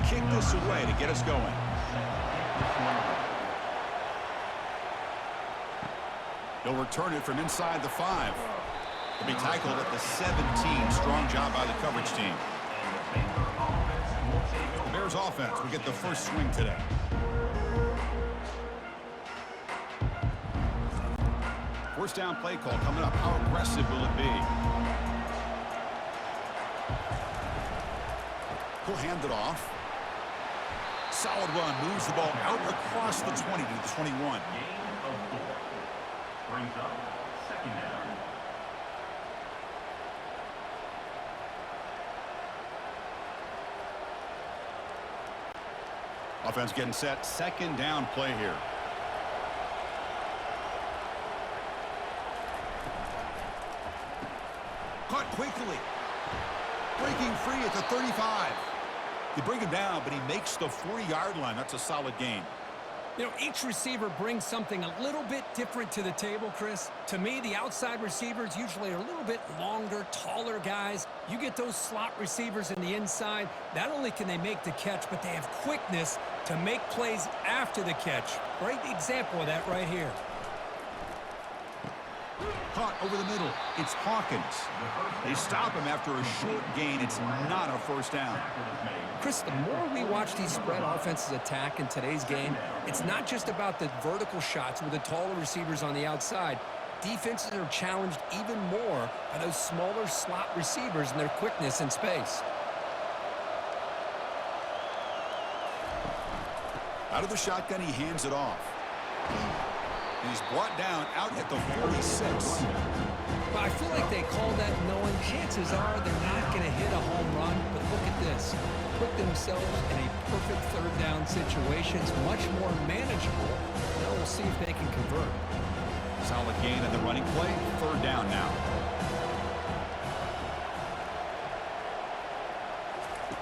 kick this away to get us going. He'll return it from inside the 5. He'll be tackled at the 17. Strong job by the coverage team. The Bears offense will get the first swing today. First down play call coming up. How aggressive will it be? He'll hand it off. Solid run. Moves the ball out across the 20 to the 21. Brings up second down. Offense getting set. Second down play here. Caught quickly. Breaking free at the 35. They bring him down, but he makes the 40-yard line. That's a solid gain. You know, each receiver brings something a little bit different to the table, Chris. To me, the outside receivers usually are a little bit longer, taller guys. You get those slot receivers in the inside, not only can they make the catch, but they have quickness to make plays after the catch. Great example of that right here. Caught over the middle. It's Hawkins. They stop him after a short gain. It's not a first down. Chris, the more we watch these spread offenses attack in today's game, it's not just about the vertical shots with the taller receivers on the outside. Defenses are challenged even more by those smaller slot receivers and their quickness in space. Out of the shotgun, he hands it off. He's brought down out at the 46. But I feel like they call that knowing chances are they're not going to hit a home run. But look at this. Put themselves in a perfect third down situation. It's much more manageable. Now we'll see if they can convert. Solid gain in the running play. Third down now.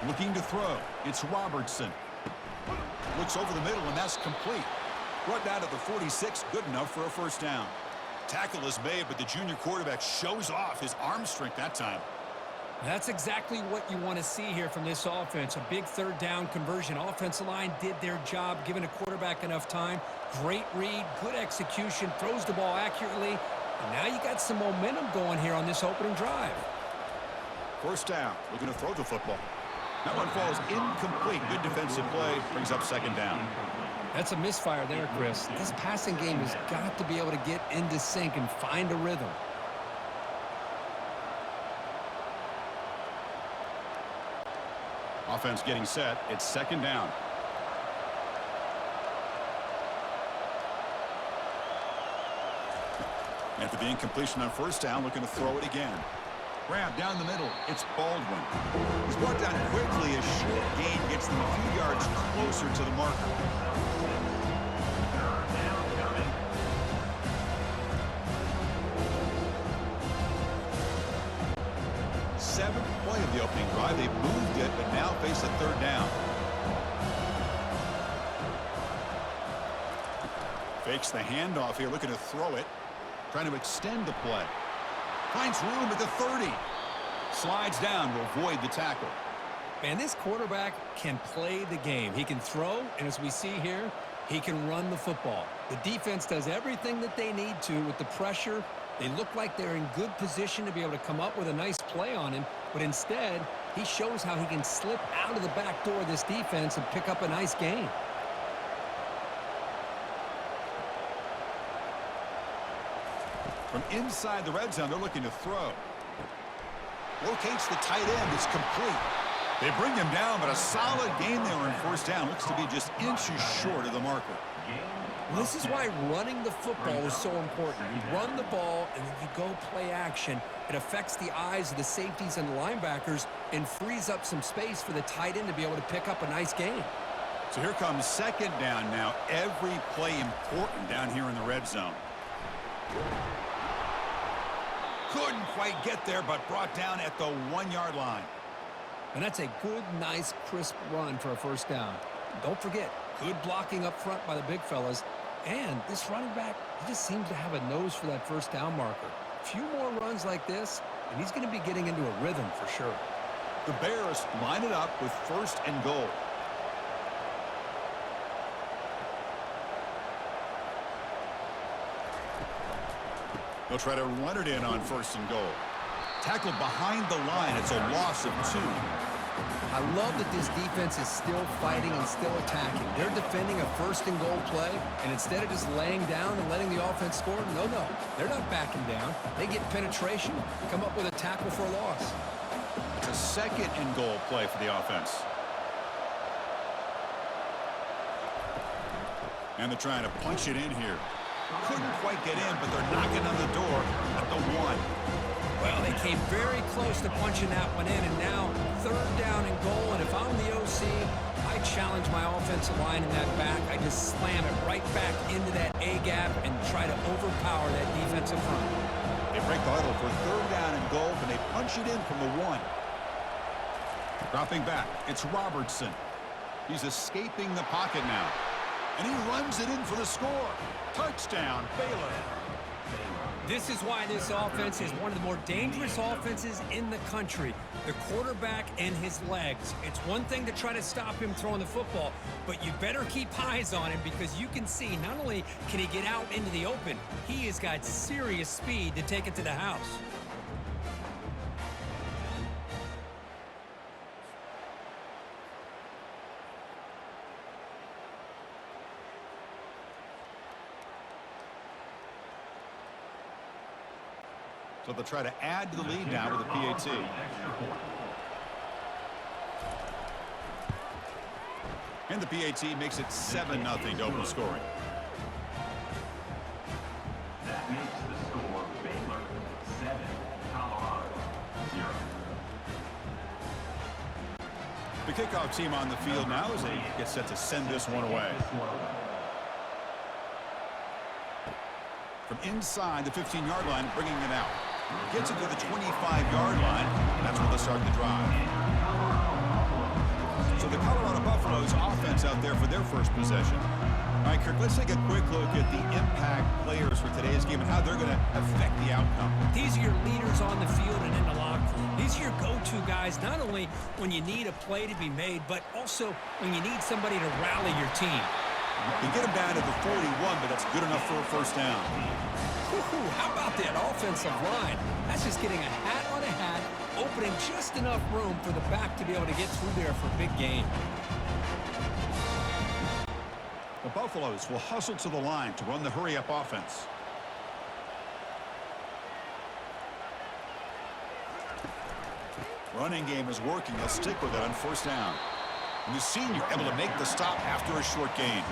Looking to throw. It's Robertson. Looks over the middle, and that's complete. Brought down at the 46, good enough for a first down. Tackle is made, but the junior quarterback shows off his arm strength that time. That's exactly what you want to see here from this offense. A big third down conversion. Offensive line did their job, giving a quarterback enough time. Great read, good execution, throws the ball accurately. And now you got some momentum going here on this opening drive. First down, looking to throw the football. That one falls incomplete. Good defensive play, brings up second down. That's a misfire there, Chris. This passing game has got to be able to get into sync and find a rhythm. Offense getting set. It's second down. After the incompletion on first down, looking to throw it again. Grab down the middle. It's Baldwin. He's brought down quickly. A short gain gets them a few yards closer to the marker. Seventh play of the opening drive. They moved it, but now face a third down. Fakes the handoff here, looking to throw it. Trying to extend the play. Finds room at the 30. Slides down to avoid the tackle. Man, this quarterback can play the game. He can throw, and as we see here, he can run the football. The defense does everything that they need to with the pressure. They look like they're in good position to be able to come up with a nice play on him, but instead, he shows how he can slip out of the back door of this defense and pick up a nice gain. From inside the red zone, they're looking to throw. Locates the tight end. It's complete. They bring him down, but a solid gain there on first down. Looks to be just inches short of the marker. This is why running the football is so important. You run the ball, and then you go play action. It affects the eyes of the safeties and the linebackers and frees up some space for the tight end to be able to pick up a nice gain. So here comes second down now. Every play important down here in the red zone. Couldn't quite get there, but brought down at the 1-yard line. And that's a good, nice, crisp run for a first down. Don't forget, good blocking up front by the big fellas. And this running back, he just seems to have a nose for that first down marker. A few more runs like this, and he's going to be getting into a rhythm for sure. The Bears line it up with first and goal. They'll try to run it in on 1st and goal. Tackled behind the line. It's a loss of 2. I love that this defense is still fighting and still attacking. They're defending a 1st and goal play, and instead of just laying down and letting the offense score, no, they're not backing down. They get penetration, come up with a tackle for a loss. It's a 2nd and goal play for the offense. And they're trying to punch it in here. Couldn't quite get in, but they're knocking on the door at the 1. Well, they came very close to punching that one in, and now 3rd down and goal. And if I'm the OC, I challenge my offensive line in that back. I just slam it right back into that A-gap and try to overpower that defensive front. They break the huddle for 3rd down and goal, and they punch it in from the 1. Dropping back, it's Robertson. He's escaping the pocket now. And he runs it in for the score. Touchdown, Baylor. This is why this offense is one of the more dangerous offenses in the country. The quarterback and his legs. It's one thing to try to stop him throwing the football, but you better keep eyes on him because you can see not only can he get out into the open, he has got serious speed to take it to the house. So they'll try to add to the lead now with a PAT. And the PAT makes it 7-0 to open scoring. That makes the score Baylor 7, Colorado 0. The kickoff team on the field now as they get set to send this one away. From inside the 15-yard line, bringing it out. Gets it to the 25-yard line. That's where they'll start the drive. So the Colorado Buffaloes offense out there for their first possession. All right, Kirk, let's take a quick look at the impact players for today's game and how they're going to affect the outcome. These are your leaders on the field and in the locker room. These are your go-to guys, not only when you need a play to be made, but also when you need somebody to rally your team. They get him down to the 41, but that's good enough for a 1st down. How about that offensive line? That's just getting a hat on a hat, opening just enough room for the back to be able to get through there for a big gain. The Buffaloes will hustle to the line to run the hurry-up offense. Running game is working. They'll stick with it on 1st down. And the senior able to make the stop after a short gain.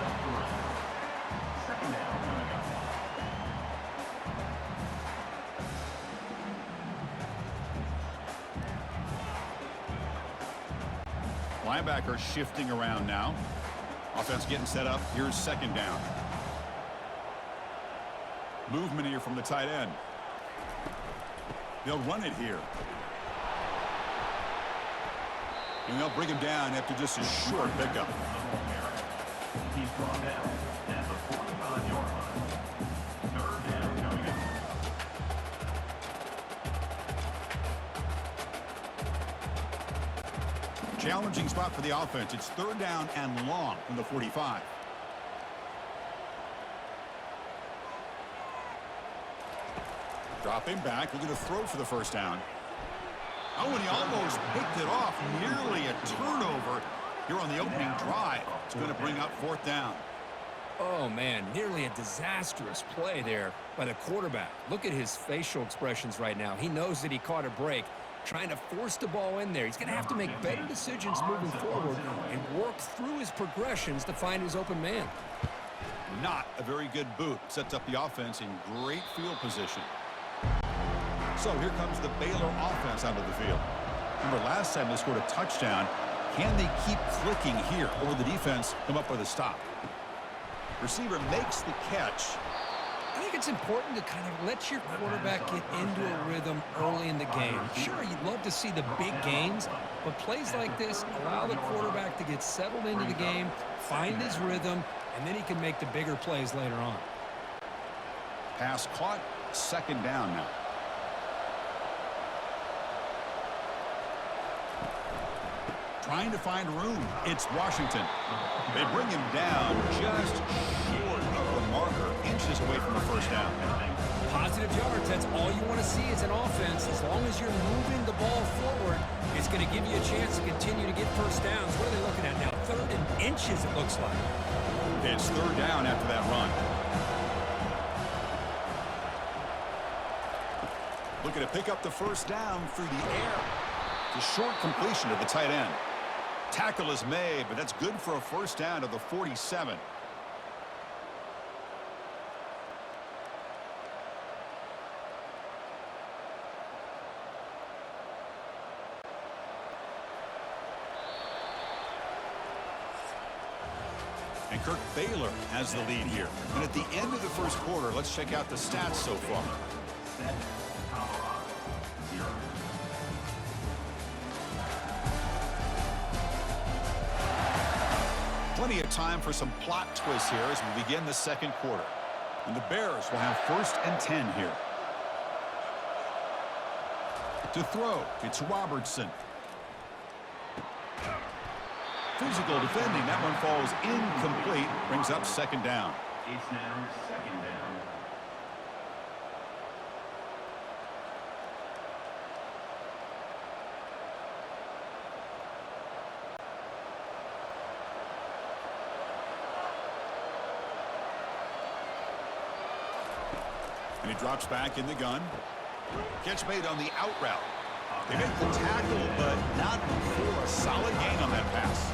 Linebacker shifting around now. Offense getting set up. Here's 2nd down. Movement here from the tight end. They'll run it here. And they'll bring him down after just a short pickup. He's brought down at the 45-yard line. 3rd down coming up. Challenging spot for the offense. It's 3rd down and long from the 45. Dropping back, looking to throw for the 1st down. Oh, and he almost picked it off. Nearly a turnover here on the opening drive. It's going to bring up 4th down. Oh, man, nearly a disastrous play there by the quarterback. Look at his facial expressions right now. He knows that he caught a break, trying to force the ball in there. He's going to have to make better decisions moving forward and work through his progressions to find his open man. Not a very good boot. Sets up the offense in great field position. So here comes the Baylor offense onto the field. Remember, last time they scored a touchdown. Can they keep clicking here, or will the defense come up with a stop? Receiver makes the catch. I think it's important to kind of let your quarterback get into a rhythm early in the game. Sure, you'd love to see the big gains, but plays like this allow the quarterback to get settled into the game, find his rhythm, and then he can make the bigger plays later on. Pass caught, 2nd down now. Trying to find room. It's Washington. They bring him down just short of the marker inches away from the first down. Positive yards, that's all you want to see as an offense. As long as you're moving the ball forward, it's going to give you a chance to continue to get first downs. What are they looking at now? 3rd and inches, it looks like. It's 3rd down after that run. Looking to pick up the first down through the air. The short completion to the tight end. Tackle is made, but that's good for a first down to the 47. And Kirk Baylor has the lead here. And at the end of the first quarter, let's check out the stats so far. Plenty of time for some plot twists here as we begin the second quarter. And the Bears will have 1st and 10 here. To throw, it's Robertson. Physical defending, that one falls incomplete, brings up 2nd down. It's now 2nd down. And he drops back in the gun. Catch made on the out route. They make the tackle, but not before a solid gain on that pass.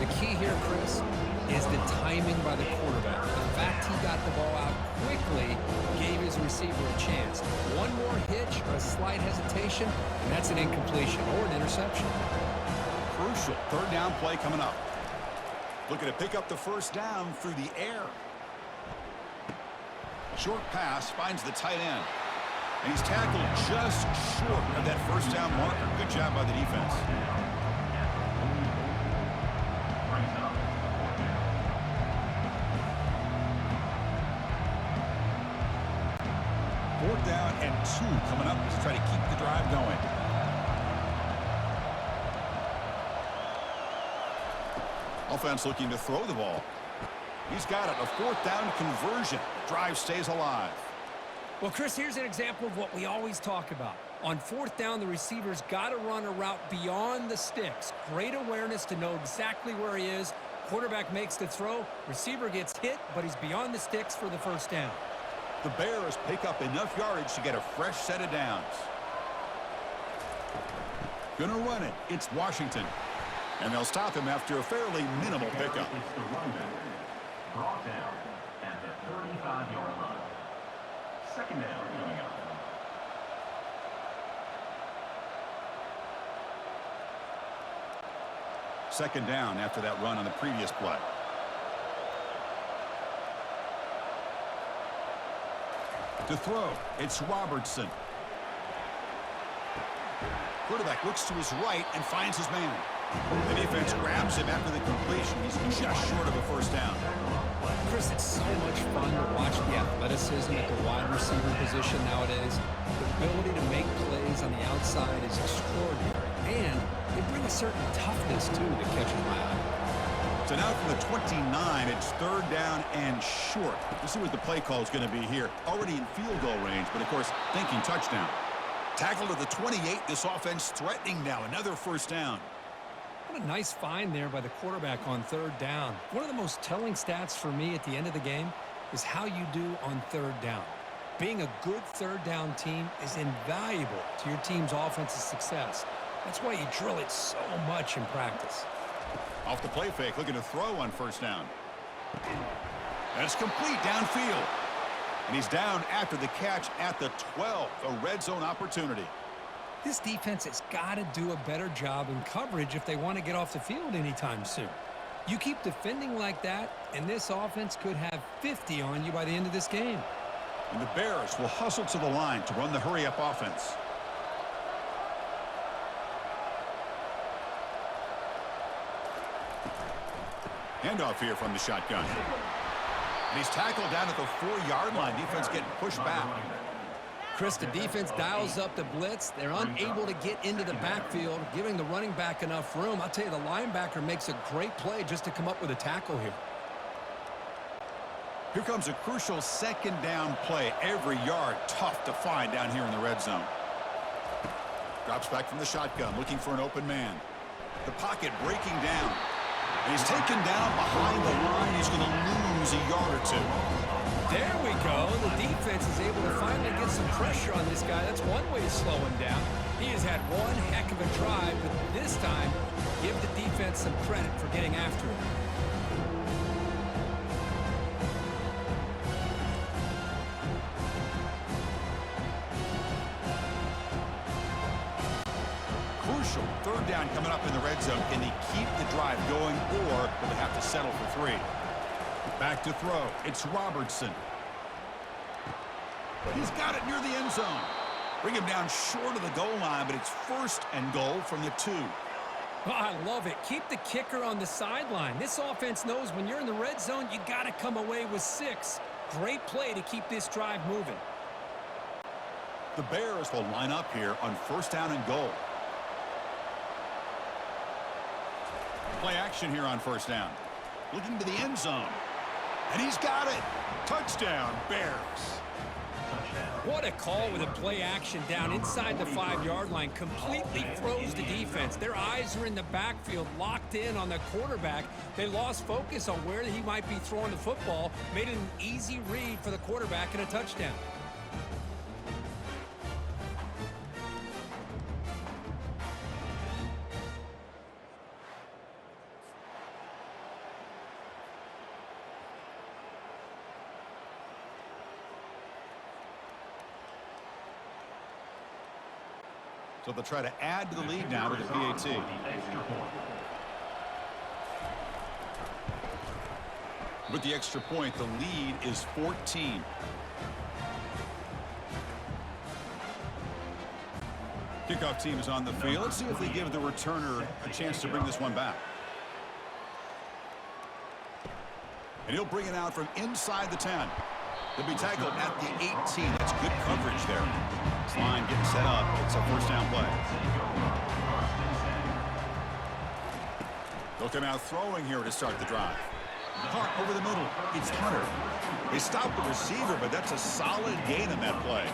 The key here, Chris, is the timing by the quarterback. The fact he got the ball out quickly gave his receiver a chance. One more hitch or a slight hesitation, and that's an incompletion or an interception. Crucial 3rd down play coming up. Looking to pick up the first down through the air. Short pass finds the tight end. And he's tackled just short of that first down marker. Good job by the defense. 4th down and 2 coming up to try to keep the drive going. Offense looking to throw the ball. He's got it, a 4th down conversion. Drive stays alive. Well, Chris, here's an example of what we always talk about. On 4th down, the receiver's got to run a route beyond the sticks. Great awareness to know exactly where he is. Quarterback makes the throw. Receiver gets hit, but he's beyond the sticks for the first down. The Bears pick up enough yardage to get a fresh set of downs. Gonna run it. It's Washington. And they'll stop him after a fairly minimal pickup. It's the runback. Brought down at the 35-yard line. 2nd down coming up. Second down after that run on the previous play. To throw, it's Robertson. Quarterback looks to his right and finds his man. The defense grabs him after the completion. He's just short of a first down. Chris, it's so much fun to watch the athleticism at the wide receiver position nowadays. The ability to make plays on the outside is extraordinary. And they bring a certain toughness, too, that catches my eye. So now from the 29, it's 3rd down and short. We'll see what the play call is going to be here. Already in field goal range, but, of course, thinking touchdown. Tackle to the 28. This offense threatening now. Another first down. What a nice find there by the quarterback on 3rd down. One of the most telling stats for me at the end of the game is how you do on 3rd down. Being a good 3rd down team is invaluable to your team's offensive success. That's why you drill it so much in practice. Off the play fake, looking to throw on first down. That's complete downfield. And he's down after the catch at the 12, a red zone opportunity. This defense has got to do a better job in coverage if they want to get off the field anytime soon. You keep defending like that, and this offense could have 50 on you by the end of this game. And the Bears will hustle to the line to run the hurry-up offense. Handoff here from the shotgun. And he's tackled down at the 4-yard line. Defense getting pushed back. Chris, the defense dials up the blitz. They're unable to get into the backfield, giving the running back enough room. I'll tell you, the linebacker makes a great play just to come up with a tackle here. Here comes a crucial second down play. Every yard tough to find down here in the red zone. Drops back from the shotgun, looking for an open man. The pocket breaking down. And he's taken down behind the line. He's going to lose a yard or two. There we go. The defense is able to finally get some pressure on this guy. That's one way to slow him down. He has had one heck of a drive, but this time, give the defense some credit for getting after him. Crucial third down coming up in the red zone. Can he keep the drive going, or will they have to settle for 3? Back to throw. It's Robertson. He's got it near the end zone. Bring him down short of the goal line, but it's 1st and goal from the 2. Oh, I love it. Keep the kicker on the sideline. This offense knows when you're in the red zone, you got to come away with 6. Great play to keep this drive moving. The Bears will line up here on 1st down and goal. Play action here on 1st down. Looking to the end zone. And he's got it. Touchdown, Bears. What a call with a play action down inside the 5-yard line. Completely froze the defense. Their eyes are in the backfield, locked in on the quarterback. They lost focus on where he might be throwing the football. Made it an easy read for the quarterback and a touchdown. So they'll try to add to the lead now with the PAT. With the extra point, the lead is 14. Kickoff team is on the field. Let's see if they give the returner a chance to bring this one back. And he'll bring it out from inside the 10. They'll be tackled at the 18. That's good coverage there. This line getting set up. It's a 1st down play. They'll come out throwing here to start the drive. Hart over the middle. It's Hunter. They stopped the receiver, but that's a solid gain in that play.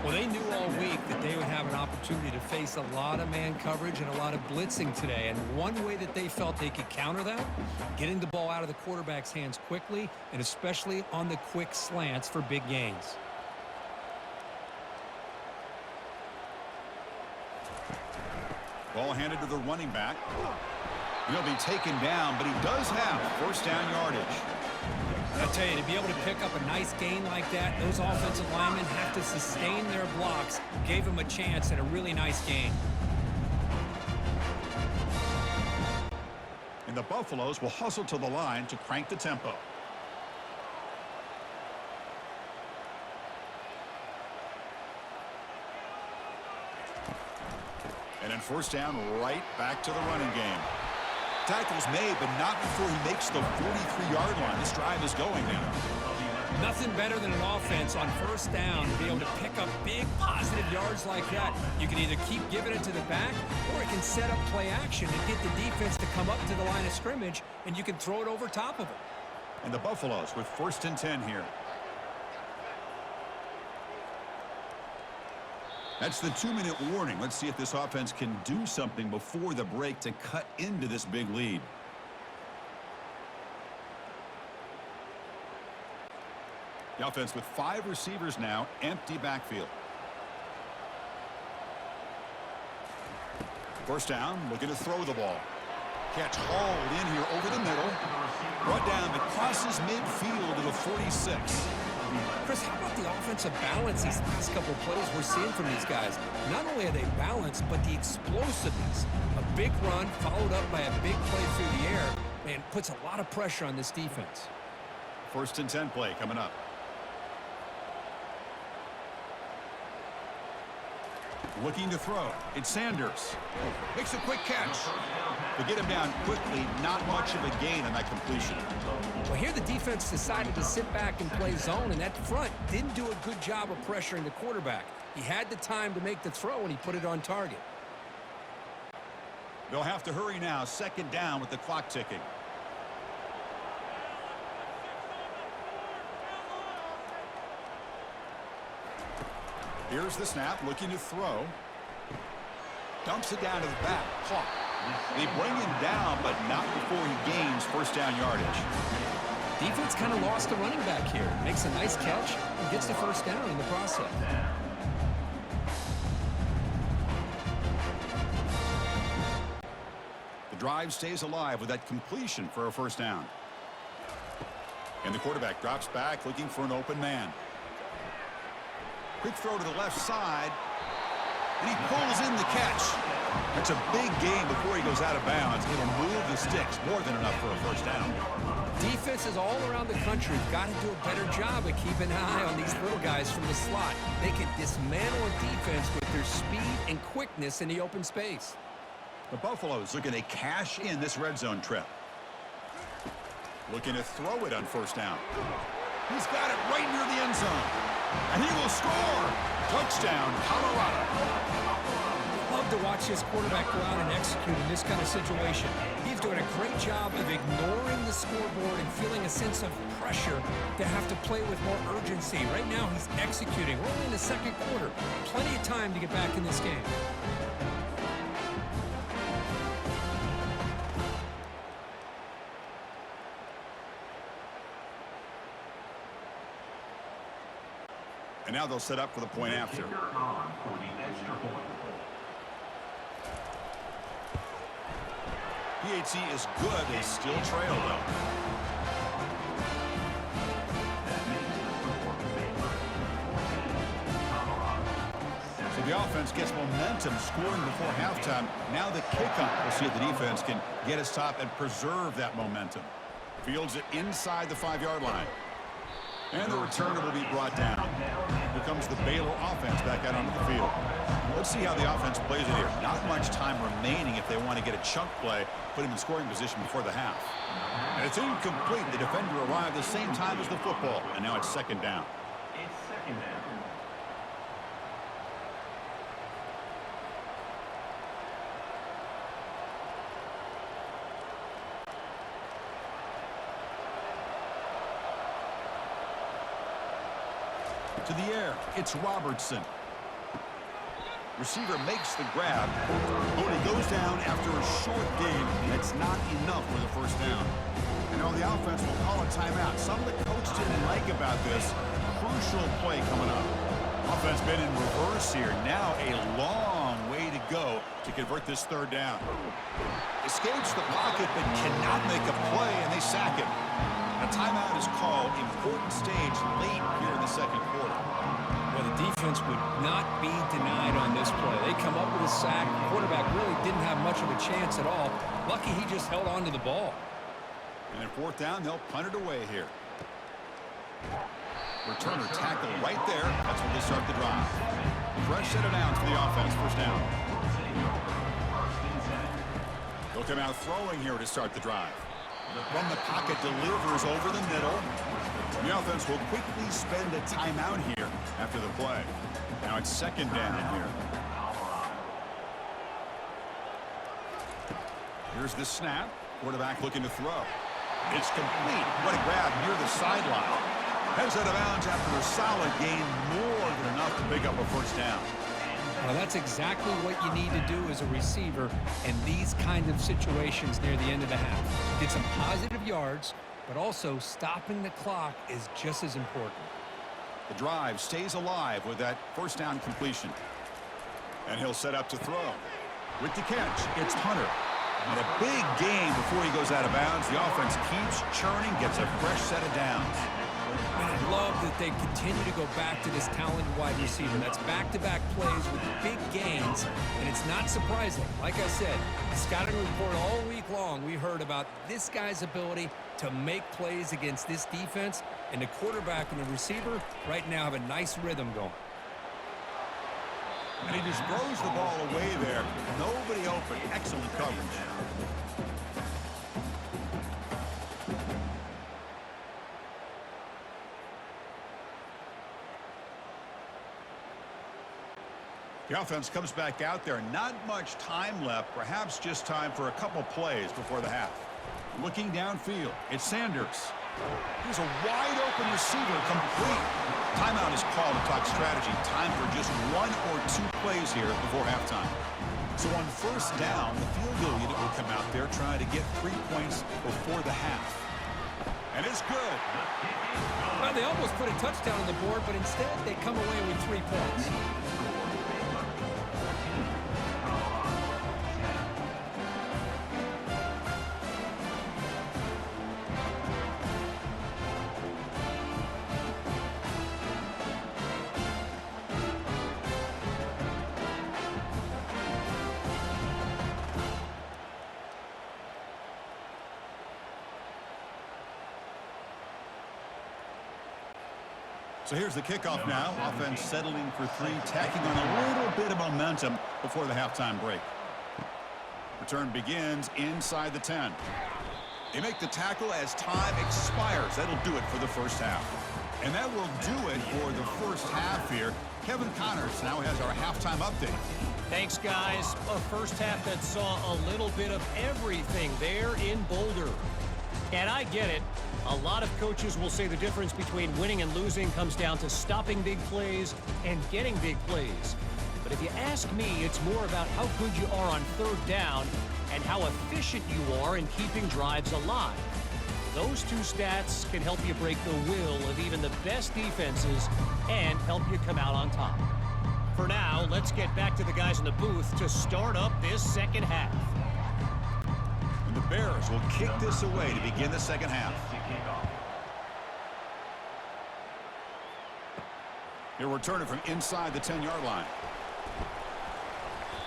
Well, they knew all week that they would have an opportunity to face a lot of man coverage and a lot of blitzing today. And one way that they felt they could counter that, getting the ball out of the quarterback's hands quickly, and especially on the quick slants for big gains. Ball handed to the running back. He'll be taken down, but he does have 1st down yardage. I tell you, to be able to pick up a nice gain like that, those offensive linemen have to sustain their blocks. Gave him a chance and a really nice gain. And the Buffaloes will hustle to the line to crank the tempo. And then 1st down, right back to the running game. Tackles made, but not before he makes the 43-yard line. This drive is going now. Nothing better than an offense on 1st down to be able to pick up big positive yards like that. You can either keep giving it to the back, or it can set up play action and get the defense to come up to the line of scrimmage, and you can throw it over top of it. And the Buffaloes with 1st and 10 here. That's the 2-minute warning. Let's see if this offense can do something before the break to cut into this big lead. The offense with 5 receivers now, empty backfield. 1st down, looking to throw the ball. Catch hauled in here over the middle. Brought down, but crosses midfield to the 46. Chris, how about the offensive balance these last couple of plays we're seeing from these guys? Not only are they balanced, but the explosiveness. A big run followed up by a big play through the air, and puts a lot of pressure on this defense. 1st and 10 play coming up. Looking to throw. It's Sanders. Makes a quick catch. They get him down quickly. Not much of a gain on that completion. Well, here the defense decided to sit back and play zone, and that front didn't do a good job of pressuring the quarterback. He had the time to make the throw, and he put it on target. They'll have to hurry now. 2nd down with the clock ticking. Here's the snap, looking to throw. Dumps it down to the back. Clock. They bring him down, but not before he gains first down yardage. Defense kind of lost the running back here. Makes a nice catch and gets the first down in the process. The drive stays alive with that completion for a first down. And the quarterback drops back looking for an open man. Quick throw to the left side. And he pulls in the catch. That's a big gain before he goes out of bounds. It'll move the sticks more than enough for a first down. Defenses all around the country have got to do a better job of keeping an eye on these little guys from the slot. They can dismantle a defense with their speed and quickness in the open space. The Buffaloes looking to cash in this red zone trip. Looking to throw it on first down. He's got it right near the end zone. And he will score. Touchdown, Colorado. Love to watch this quarterback go out and execute in this kind of situation. He's doing a great job of ignoring the scoreboard and feeling a sense of pressure to have to play with more urgency. Right now, he's executing. We're only in the second quarter. Plenty of time to get back in this game. And now they'll set up for the point after. PHC is good. They still trail, though. So the offense gets momentum scoring before halftime. Now the kickoff. We'll see if the defense can get a stop and preserve that momentum. Fields it inside the 5-yard line. And the returner will be brought down. Here comes the Baylor offense back out onto the field. Let's see how the offense plays it here. Not much time remaining if they want to get a chunk play, put him in scoring position before the half. And it's incomplete. The defender arrived the same time as the football, and now it's second down. It's second down. To the air, it's Robertson. Receiver makes the grab. Only goes down after a short gain. That's not enough for the first down. And now the offense will call a timeout. Some of the coach didn't like about this. Crucial play coming up. Offense been in reverse here. Now a long way to go to convert this third down. Escapes the pocket but cannot make a play, and they sack him. A timeout is called. Important stage late here in the second quarter. Well, the defense would not be denied on this play. They come up with a sack. The quarterback really didn't have much of a chance at all. Lucky he just held on to the ball. And in fourth down, they'll punt it away here. Returner tackle right there. That's where they start the drive. Fresh set of downs for the offense. First down. They'll come out throwing here to start the drive. From the pocket, delivers over the middle. The offense will quickly spend a timeout here after the play. Now it's second down here. Here's the snap. Quarterback looking to throw. It's complete. What a grab near the sideline. Heads out of bounds after a solid gain, more than enough to pick up a first down. Well, that's exactly what you need to do as a receiver in these kind of situations near the end of the half. Get some positive yards, but also stopping the clock is just as important. The drive stays alive with that first down completion. And he'll set up to throw. With the catch, it's Hunter. And a big gain before he goes out of bounds. The offense keeps churning, gets a fresh set of downs. And I love that they continue to go back to this talented wide receiver. That's back-to-back plays with big gains, and it's not surprising. Like I said, the scouting report all week long, we heard about this guy's ability to make plays against this defense, and the quarterback and the receiver right now have a nice rhythm going. And he just throws the ball away there. Nobody open. Excellent coverage. The offense comes back out there. Not much time left. Perhaps just time for a couple plays before the half. Looking downfield, it's Sanders. Here's a wide-open receiver, complete. Timeout is called to talk strategy. Time for just 1 or 2 plays here before halftime. So on first down, the field goal unit will come out there trying to get 3 points before the half. And it's good. Well, they almost put a touchdown on the board, but instead they come away with 3 points. So here's the kickoff now. Offense settling for 3, tacking on a little bit of momentum before the halftime break. Return begins inside the 10. They make the tackle as time expires. That'll do it for the first half. And that will do it for the first half here. Kevin Connors now has our halftime update. Thanks, guys. A first half that saw a little bit of everything there in Boulder. And I get it. A lot of coaches will say the difference between winning and losing comes down to stopping big plays and getting big plays. But if you ask me, it's more about how good you are on third down and how efficient you are in keeping drives alive. Those 2 stats can help you break the will of even the best defenses and help you come out on top. For now, let's get back to the guys in the booth to start up this second half. And the Bears will kick this away to begin the second half. He'll return it from inside the 10-yard line.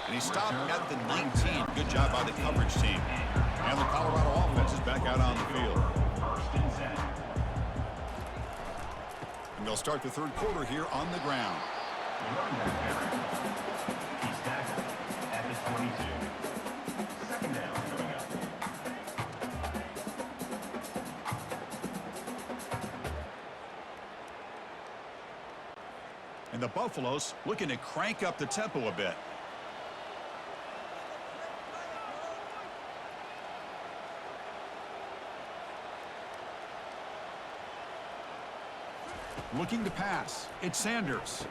And he stopped at the 19. Good job by the coverage team. And the Colorado offense is back out on the field. And they'll start the third quarter here on the ground. He's tackled at the 22. Second down coming up. And the Buffaloes looking to crank up the tempo a bit. Looking to pass. It's Sanders.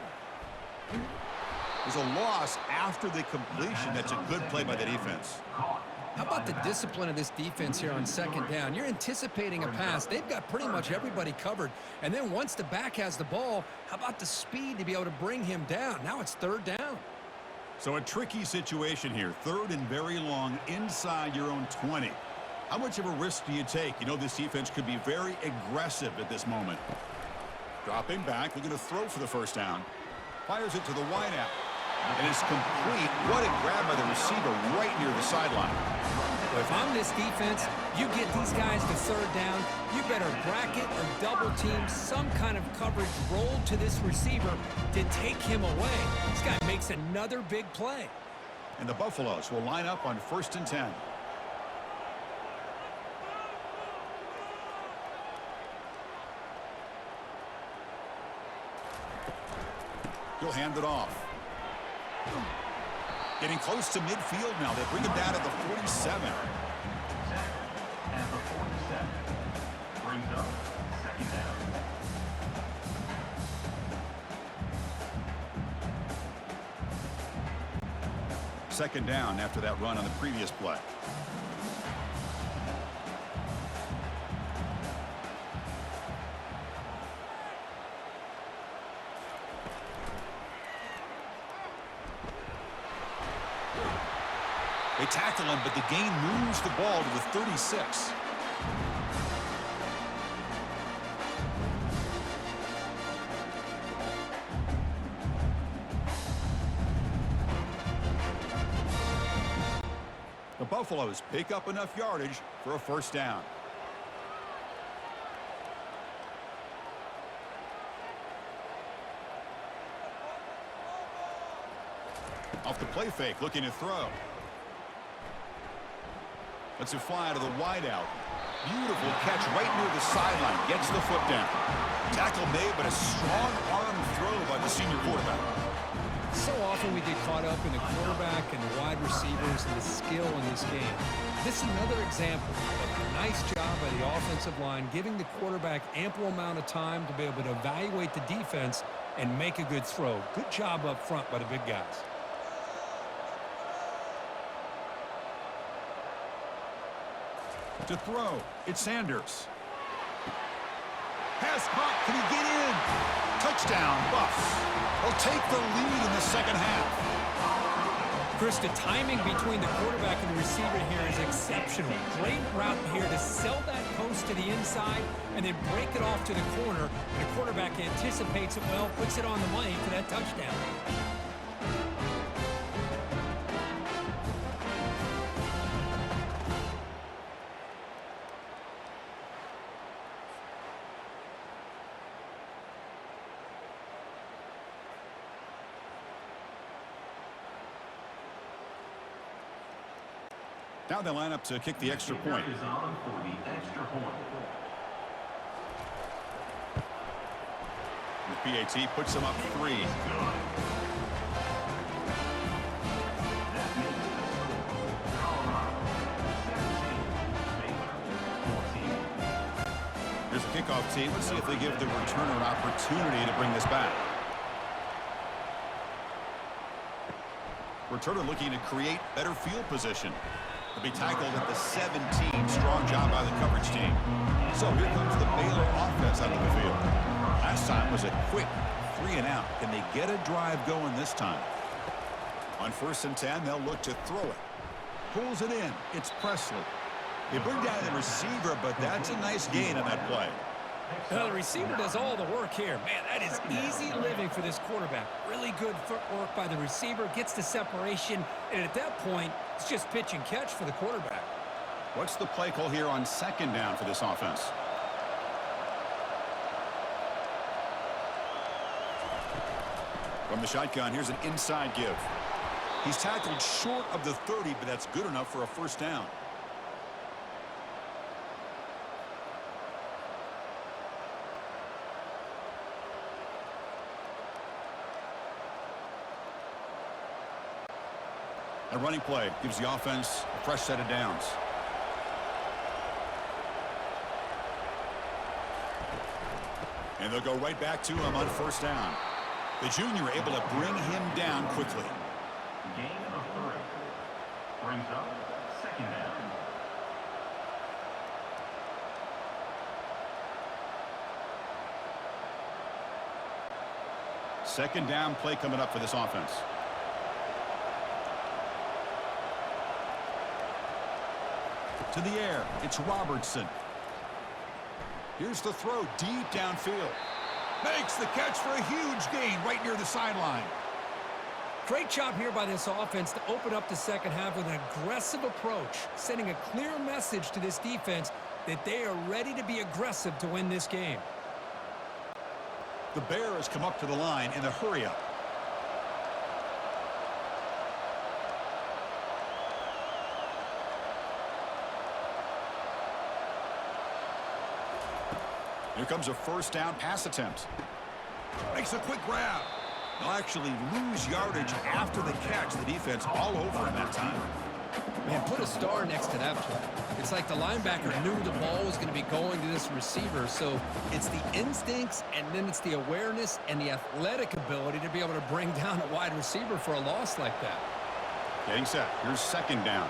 There's a loss after the completion. That's a good play by the defense. How about the discipline of this defense here on second down? You're anticipating a pass. They've got pretty much everybody covered. And then once the back has the ball, how about the speed to be able to bring him down? Now it's third down. So a tricky situation here. Third and very long inside your own 20. How much of a risk do you take? You know this defense could be very aggressive at this moment. Dropping back, looking to throw for the first down. Fires it to the wideout. And it's complete. What a grab by the receiver right near the sideline. If I'm this defense, you get these guys to third down, you better bracket or double team some kind of coverage roll to this receiver to take him away. This guy makes another big play. And the Buffaloes will line up on 1st and 10. He'll hand it off. Getting close to midfield now. They bring him down at the 47. At the 47. Brings up second down. Second down after that run on the previous play. They tackle him, but the gain moves the ball to the 36. The Buffaloes pick up enough yardage for a first down. Off the play fake, looking to throw. Lets it fly to the wideout. Beautiful catch right near the sideline. Gets the foot down. Tackle made, but a strong arm throw by the senior quarterback. So often we get caught up in the quarterback and the wide receivers and the skill in this game. This is another example of a nice job by the offensive line, giving the quarterback ample amount of time to be able to evaluate the defense and make a good throw. Good job up front by the big guys. To throw, it's Sanders. Pass caught, can he get in? Touchdown, Buffs. They'll take the lead in the second half. Chris, the timing between the quarterback and the receiver here is exceptional. Great route here to sell that post to the inside and then break it off to the corner. And the quarterback anticipates it well, puts it on the money for that touchdown. Now they line up to kick the extra point. Is on for the extra point. The PAT puts them up 3. That makes the score. Colorado 17, Baylor 14. Here's the kickoff team. Let's see if they give the returner an opportunity to bring this back. Returner looking to create better field position. They'll be tackled at the 17. Strong job by the coverage team. So here comes the Baylor offense out of the field. Last time was a quick 3 and out. Can they get a drive going this time? On 1st and 10, they'll look to throw it. Pulls it in. It's Presley. They bring down the receiver, but that's a nice gain on that play. Well, the receiver does all the work here. Man, that is easy living for this quarterback. Really good footwork by the receiver, gets the separation, and at that point, it's just pitch and catch for the quarterback. What's the play call here on 2nd down for this offense? From the shotgun, here's an inside give. He's tackled short of the 30, but that's good enough for a 1st down. A running play gives the offense a fresh set of downs. And they'll go right back to him on 1st down. The junior able to bring him down quickly. Gain of 3. Brings up 2nd down. Second down play coming up for this offense. To the air, it's Robertson. Here's the throw deep downfield. Makes the catch for a huge gain right near the sideline. Great job here by this offense to open up the second half with an aggressive approach, sending a clear message to this defense that they are ready to be aggressive to win this game. The Bears come up to the line in a hurry-up. Here comes a 1st down pass attempt. Makes a quick grab. They'll actually lose yardage after the catch. The defense all over him that time. Man, put a star next to that play. It's like the linebacker knew the ball was going to be going to this receiver, so it's the instincts and then it's the awareness and the athletic ability to be able to bring down a wide receiver for a loss like that. Getting set. Here's 2nd down.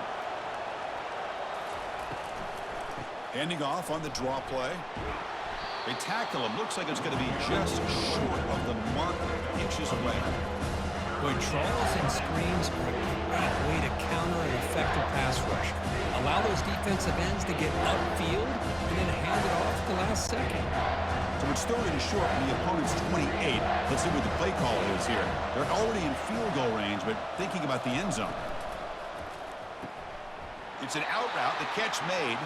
Handing off on the draw play. They tackle him. Looks like it's going to be just short of the mark, inches away. Boy, draws and screens are a great way to counter an effective pass rush. Allow those defensive ends to get upfield and then hand it off at the last second. So it's 3rd and short from the opponent's 28. Let's see what the play call is here. They're already in field goal range, but thinking about the end zone. It's an out route. The catch made.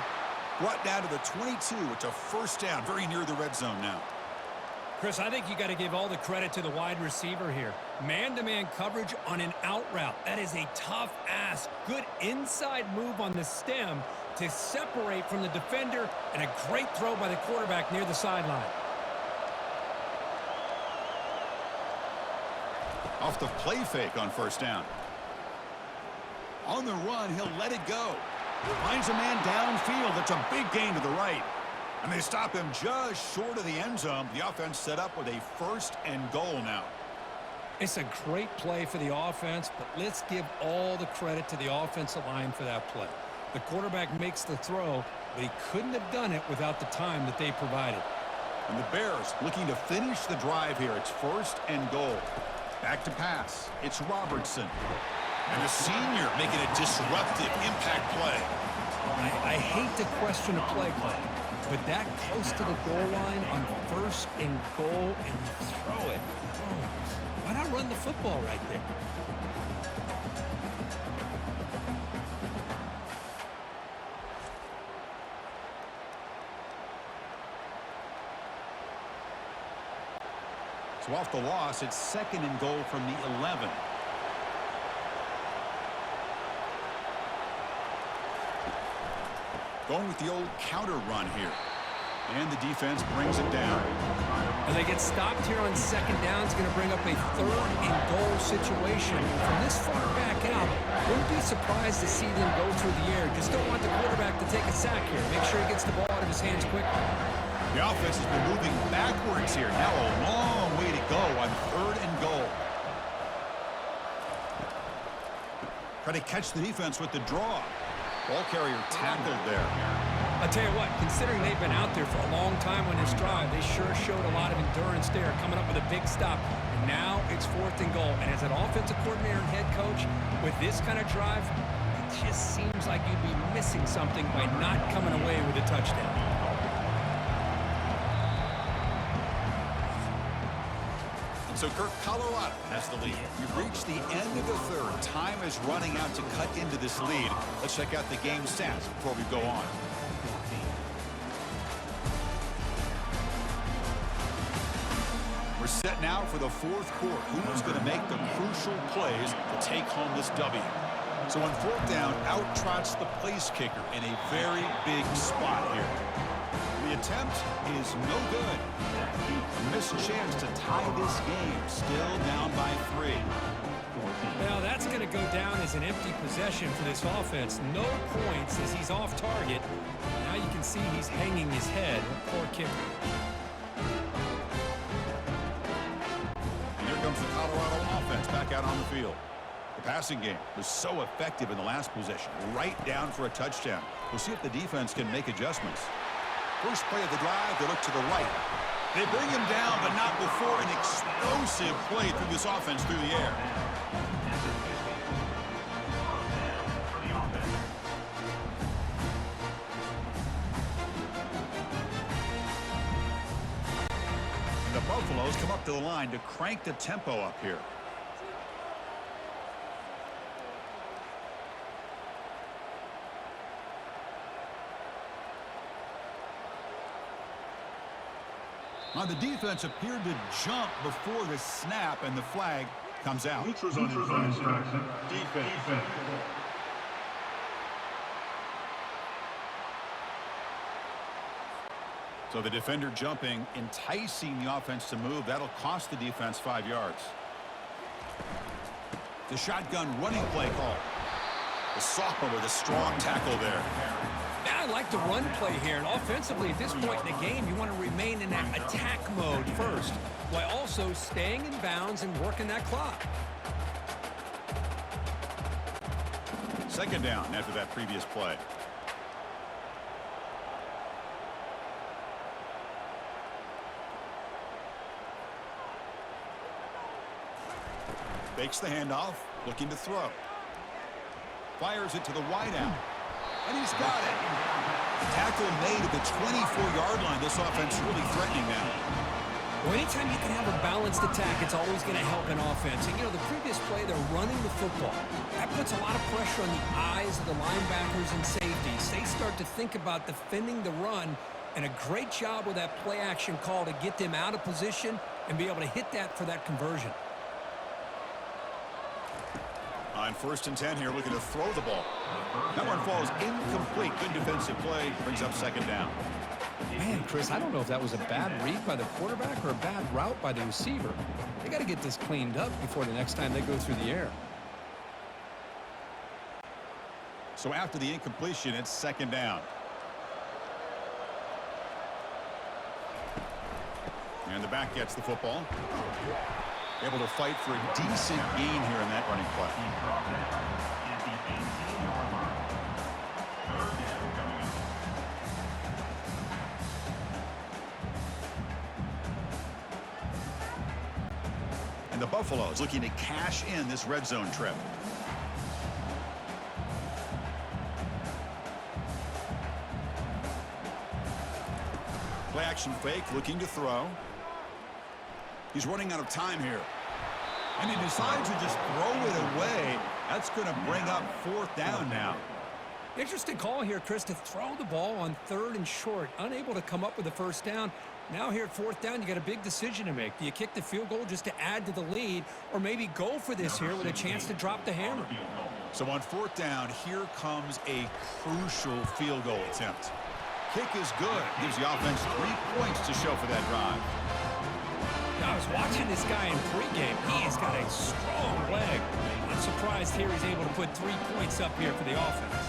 Brought down to the 22. It's a 1st down, very near the red zone now. Chris, I think you got to give all the credit to the wide receiver here. Man-to-man coverage on an out route. That is a tough ask. Good inside move on the stem to separate from the defender, and a great throw by the quarterback near the sideline. Off the play fake on first down. On the run, he'll let it go. Finds a man downfield. That's a big gain to the right. And they stop him just short of the end zone. The offense set up with a 1st and goal now. It's a great play for the offense, but let's give all the credit to the offensive line for that play. The quarterback makes the throw, but he couldn't have done it without the time that they provided. And the Bears looking to finish the drive here. It's 1st and goal. Back to pass. It's Robertson. And the senior making a disruptive impact play. I hate to question a play call, but that close to the goal line on 1st and goal and you throw it. Oh, why not run the football right there? So off the loss, it's 2nd and goal from the 11. Going with the old counter run here. And the defense brings it down. And they get stopped here on 2nd down. It's going to bring up a 3rd and goal situation. From this far back out, wouldn't be surprised to see them go through the air. Just don't want the quarterback to take a sack here. Make sure he gets the ball out of his hands quickly. The offense has been moving backwards here. Now a long way to go on 3rd and goal. Try to catch the defense with the draw. Ball carrier tackled there. I'll tell you what, considering they've been out there for a long time on this drive, they sure showed a lot of endurance there, coming up with a big stop. And now it's 4th and goal. And as an offensive coordinator and head coach, with this kind of drive, it just seems like you'd be missing something by not coming away with a touchdown. So, Kirk, Colorado has the lead. You've reached the end of the 3rd. Time is running out to cut into this lead. Let's check out the game stats before we go on. We're set now for the 4th quarter. Who's going to make the crucial plays to take home this W? So on 4th down, out trots the place kicker in a very big spot here. The attempt is no good. A missed chance to tie this game. Still down by 3. Now that's going to go down as an empty possession for this offense. No points as he's off target. Now you can see he's hanging his head. Poor kicker. And here comes the Colorado offense back out on the field. The passing game was so effective in the last possession. Right down for a touchdown. We'll see if the defense can make adjustments. First play of the drive, they look to the right. They bring him down, but not before an explosive play through this offense through the air. And the Buffaloes come up to the line to crank the tempo up here. Now the defense appeared to jump before the snap, and the flag comes out. Neutrals on defense. So the defender jumping, enticing the offense to move. That'll cost the defense 5 yards. The shotgun running play call. The sophomore with a strong tackle there. Now I like the run play here, and offensively at this point in the game, you want to remain in that attack mode first, while also staying in bounds and working that clock. 2nd down after that previous play. Fakes the handoff, looking to throw. Fires it to the wideout. And he's got it. Tackle made at the 24-yard line. This offense really threatening now. Well, anytime you can have a balanced attack, it's always going to help an offense. And, you know, the previous play, they're running the football. That puts a lot of pressure on the eyes of the linebackers and safeties. They start to think about defending the run, and a great job with that play-action call to get them out of position and be able to hit that for that conversion. On 1st and 10 here, looking to throw the ball. That one falls incomplete. Good defensive play. Brings up 2nd down. Man, Chris, I don't know if that was a bad read by the quarterback or a bad route by the receiver. They got to get this cleaned up before the next time they go through the air. So after the incompletion, it's second down. And the back gets the football. Able to fight for a decent gain here in that running play. He dropped down at the 18-yard line. Third down coming up. And the Buffaloes looking to cash in this red zone trip. Play action fake, looking to throw. He's running out of time here. And he decides to just throw it away. That's going to bring up fourth down now. Interesting call here, Chris, to throw the ball on 3rd and short. Unable to come up with a first down. Now here at 4th down, you got a big decision to make. Do you kick the field goal just to add to the lead, or maybe go for this here with a chance to drop the hammer? So on 4th down, here comes a crucial field goal attempt. Kick is good. Gives the offense 3 points to show for that drive. Now, I was watching this guy in pregame. He has got a strong leg. Not surprised here he's able to put 3 points up here for the offense.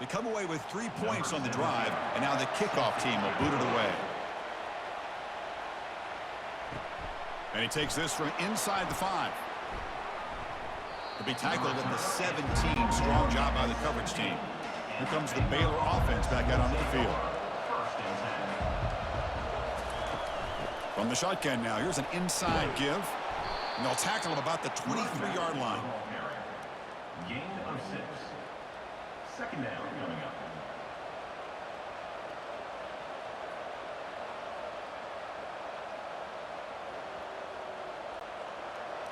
They come away with 3 points on the drive, and now the kickoff team will boot it away. And he takes this from inside the 5. To be tackled at the 17. Strong job by the coverage team. Here comes the Baylor offense back out onto the field. From the shotgun now, here's an inside give. And they'll tackle him about the 23-yard line. Gain of 6. Second down coming up.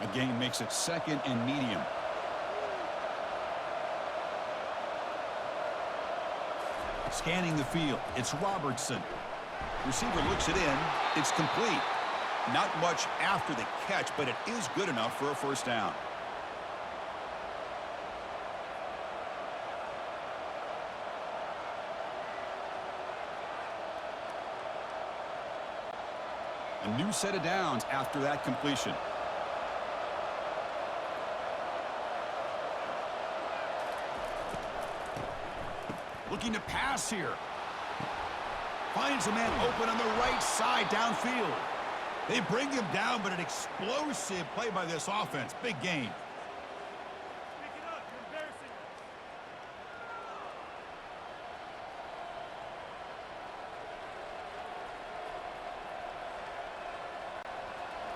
A gain makes it 2nd and medium. Scanning the field, it's Robertson. Receiver looks it in. It's complete. Not much after the catch, but it is good enough for a first down. A new set of downs after that completion. Looking to pass here. Finds a man open on the right side downfield. They bring him down, but an explosive play by this offense. Big gain.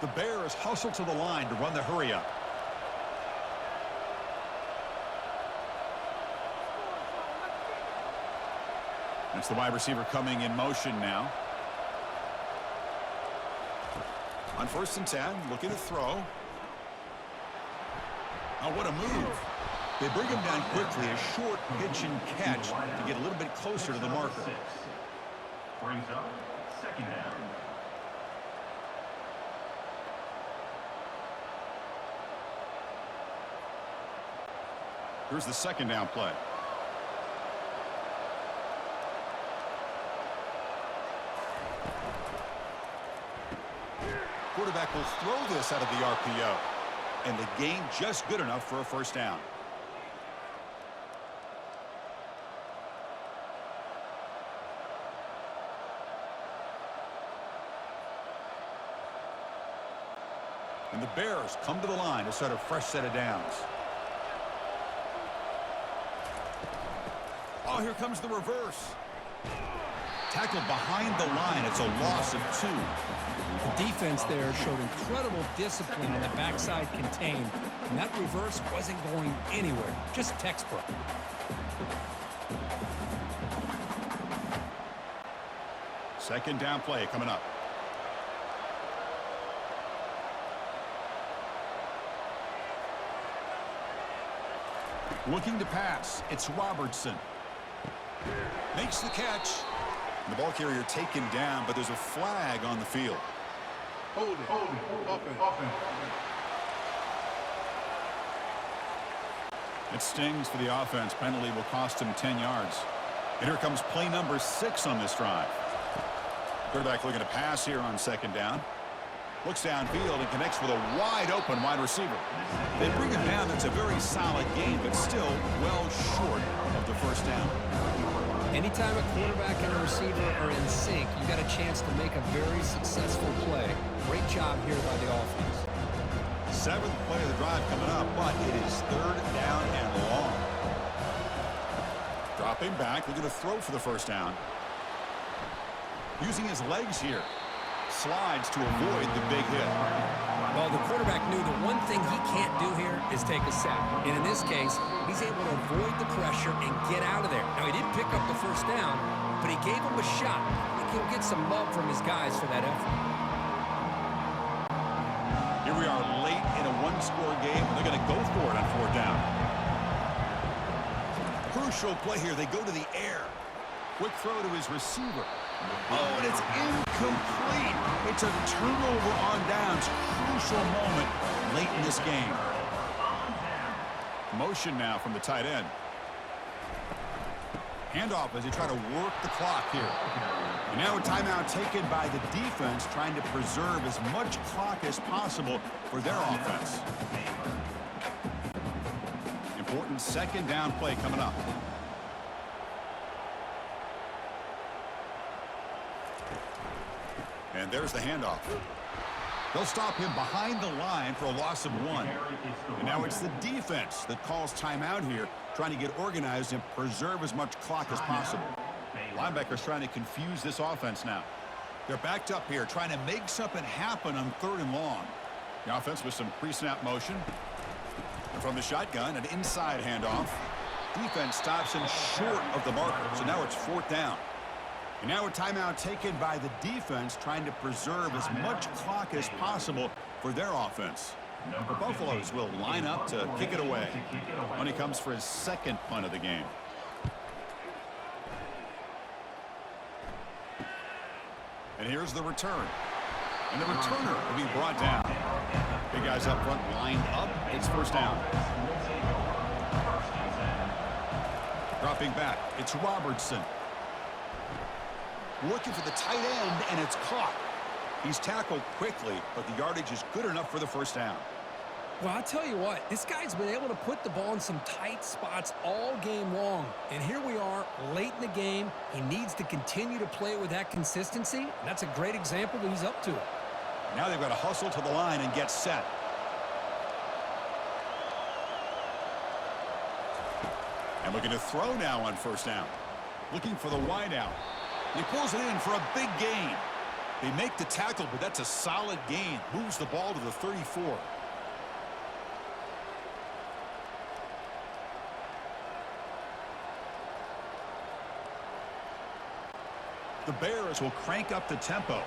The Bears hustle to the line to run the hurry up. That's the wide receiver coming in motion now. On 1st and 10, looking to throw. Oh, what a move. They bring him down quickly, a short pitch and catch to get a little bit closer to the marker. Brings up second down. Here's the second down play. Quarterback will throw this out of the RPO. And the gain just good enough for a first down. And the Bears come to the line to set a fresh set of downs. Oh, here comes the reverse. Tackled behind the line. It's a loss of 2. The defense there showed incredible discipline in the backside contained, and that reverse wasn't going anywhere. Just textbook. Second down play coming up. Looking to pass. It's Robertson. Makes the catch. The ball carrier taken down, but there's a flag on the field. Hold it. Offense. It stings for the offense. Penalty will cost him 10 yards. And here comes play number 6 on this drive. Quarterback looking to pass here on second down. Looks downfield and connects with a wide-open wide receiver. They bring him down. That's a very solid game, but still well short of the first down. Anytime a quarterback and a receiver are in sync, you got a chance to make a very successful play. Great job here by the offense. 7th play of the drive coming up, but it is 3rd down and long. Dropping back, looking to throw for the first down. Using his legs here. Slides to avoid the big hit. Well, the quarterback knew the one thing he can't do here is take a sack. And in this case, he's able to avoid the pressure and get out of there. Now, he didn't pick up the first down, but he gave him a shot. I think he'll get some love from his guys for that effort. Here we are late in a one-score game, and they're going to go for it on 4th down. Crucial play here. They go to the air. Quick throw to his receiver. Oh, and it's incomplete. It's a turnover on downs. Crucial moment late in this game. Motion now from the tight end. Handoff as they try to work the clock here. And now a timeout taken by the defense, trying to preserve as much clock as possible for their offense. Important second down play coming up. And there's the handoff. They'll stop him behind the line for a loss of 1. And now it's the defense that calls timeout here, trying to get organized and preserve as much clock as possible. Linebackers trying to confuse this offense now. They're backed up here, trying to make something happen on 3rd and long. The offense with some pre-snap motion. And from the shotgun, an inside handoff. Defense stops him short of the marker, so now it's 4th down. And now a timeout taken by the defense, trying to preserve as much clock as possible for their offense. The Buffaloes will line up to kick it away when he comes for his 2nd punt of the game. And here's the return. And the returner will be brought down. Big guys up front lined up. It's 1st down. Dropping back, it's Robertson. Looking for the tight end, and it's caught. He's tackled quickly, but the yardage is good enough for the 1st down. Well, I'll tell you what, this guy's been able to put the ball in some tight spots all game long. And here we are, late in the game. He needs to continue to play with that consistency. And that's a great example that he's up to it. Now they've got to hustle to the line and get set. And looking to throw now on 1st down. Looking for the wideout. He pulls it in for a big gain. They make the tackle, but that's a solid gain. Moves the ball to the 34. The Bears will crank up the tempo.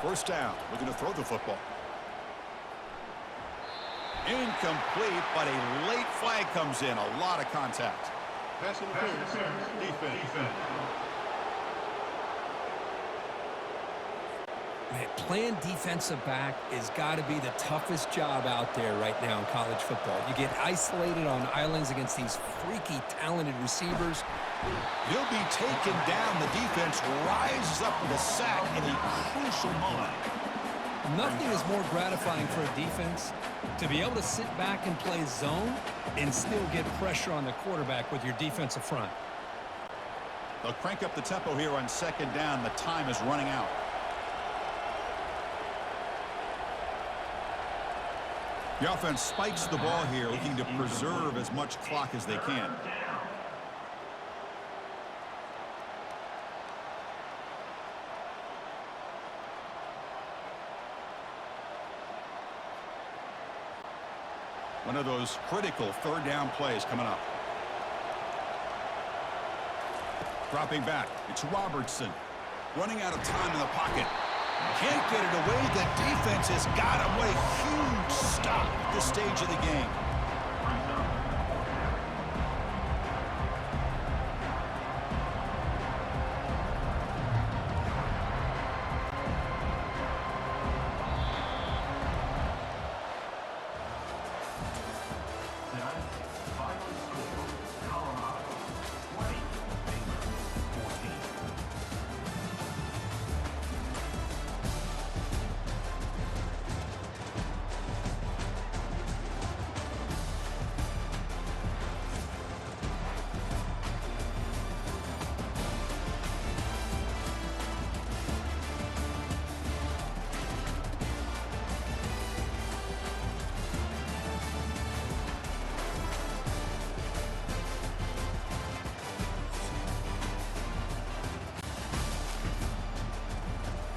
First down, looking to throw the football. Incomplete, but a late flag comes in. A lot of contact. Pass interference. Defense. Man, playing defensive back has got to be the toughest job out there right now in college football. You get isolated on islands against these freaky, talented receivers. He'll be taken down. The defense rises up with a sack in a crucial moment. Nothing is more gratifying for a defense to be able to sit back and play zone and still get pressure on the quarterback with your defensive front. They'll crank up the tempo here on 2nd down. The time is running out. The offense spikes the ball here, looking to preserve as much clock as they can. One of those critical 3rd down plays coming up. Dropping back, it's Robertson. Running out of time in the pocket. Can't get it away. The defense has got him. What a huge stop at this stage of the game.